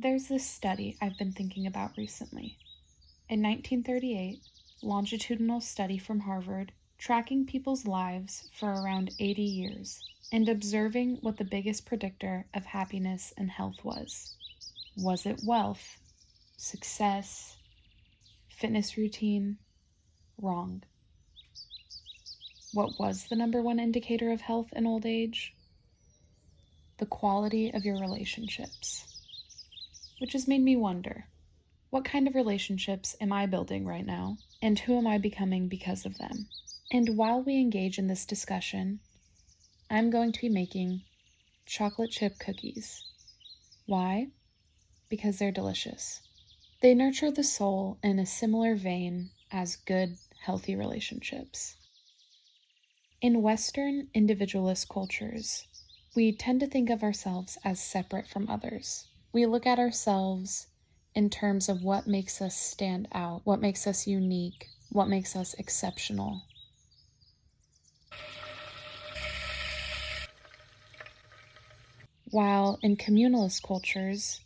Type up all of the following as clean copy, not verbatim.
There's this study I've been thinking about recently. In 1938, longitudinal study from Harvard tracking people's lives for around 80 years and observing what the biggest predictor of happiness and health was. Was it wealth, success, fitness routine? Wrong. What was the number one indicator of health in old age? The quality of your relationships. Which has made me wonder, what kind of relationships am I building right now, and who am I becoming because of them? And while we engage in this discussion, I'm going to be making chocolate chip cookies. Why? Because they're delicious. They nurture the soul in a similar vein as good, healthy relationships. In Western individualist cultures, we tend to think of ourselves as separate from others. We look at ourselves in terms of what makes us stand out, what makes us unique, what makes us exceptional. While in communalist cultures,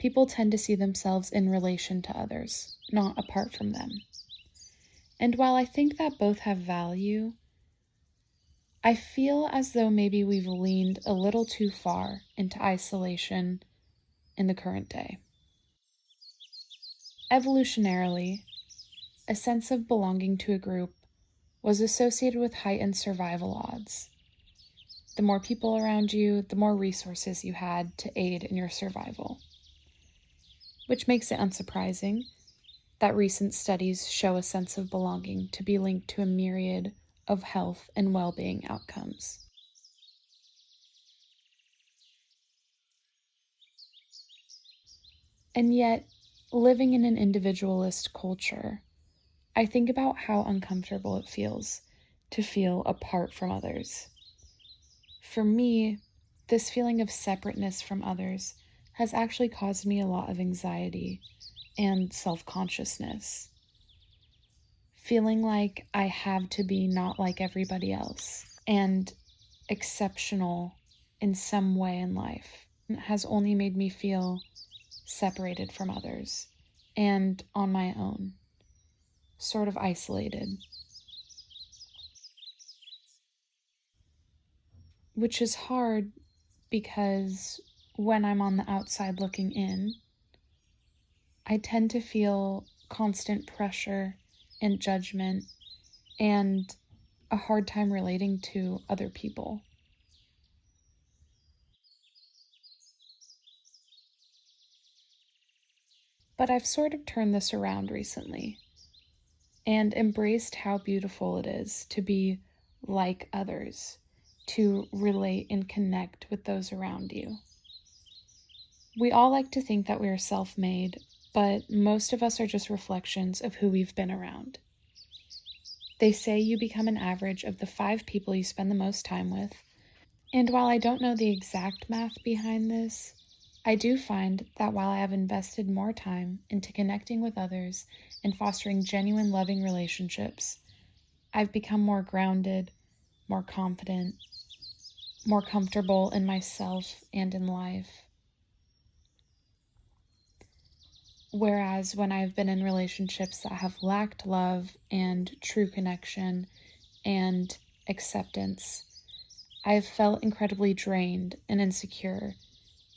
people tend to see themselves in relation to others, not apart from them. And while I think that both have value, I feel as though maybe we've leaned a little too far into isolation in the current day. Evolutionarily, a sense of belonging to a group was associated with heightened survival odds. The more people around you, the more resources you had to aid in your survival. Which makes it unsurprising that recent studies show a sense of belonging to be linked to a myriad of health and well-being outcomes. And yet, living in an individualist culture, I think about how uncomfortable it feels to feel apart from others. For me, this feeling of separateness from others has actually caused me a lot of anxiety and self-consciousness. Feeling like I have to be not like everybody else and exceptional in some way in life has only made me feel separated from others and on my own, sort of isolated. Which is hard because when I'm on the outside looking in, I tend to feel constant pressure and judgment and a hard time relating to other people. But I've sort of turned this around recently and embraced how beautiful it is to be like others, to relate and connect with those around you. We all like to think that we are self-made, but most of us are just reflections of who we've been around. They say you become an average of the 5 people you spend the most time with, and while I don't know the exact math behind this, I do find that while I have invested more time into connecting with others and fostering genuine loving relationships, I've become more grounded, more confident, more comfortable in myself and in life. Whereas when I've been in relationships that have lacked love and true connection and acceptance, I've felt incredibly drained and insecure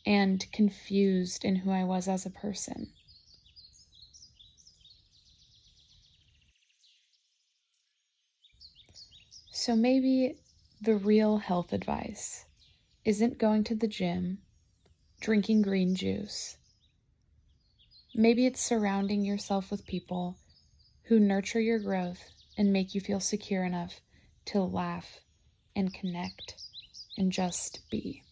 and confused in who I was as a person. So maybe the real health advice isn't going to the gym, drinking green juice. Maybe it's surrounding yourself with people who nurture your growth and make you feel secure enough to laugh and connect and just be.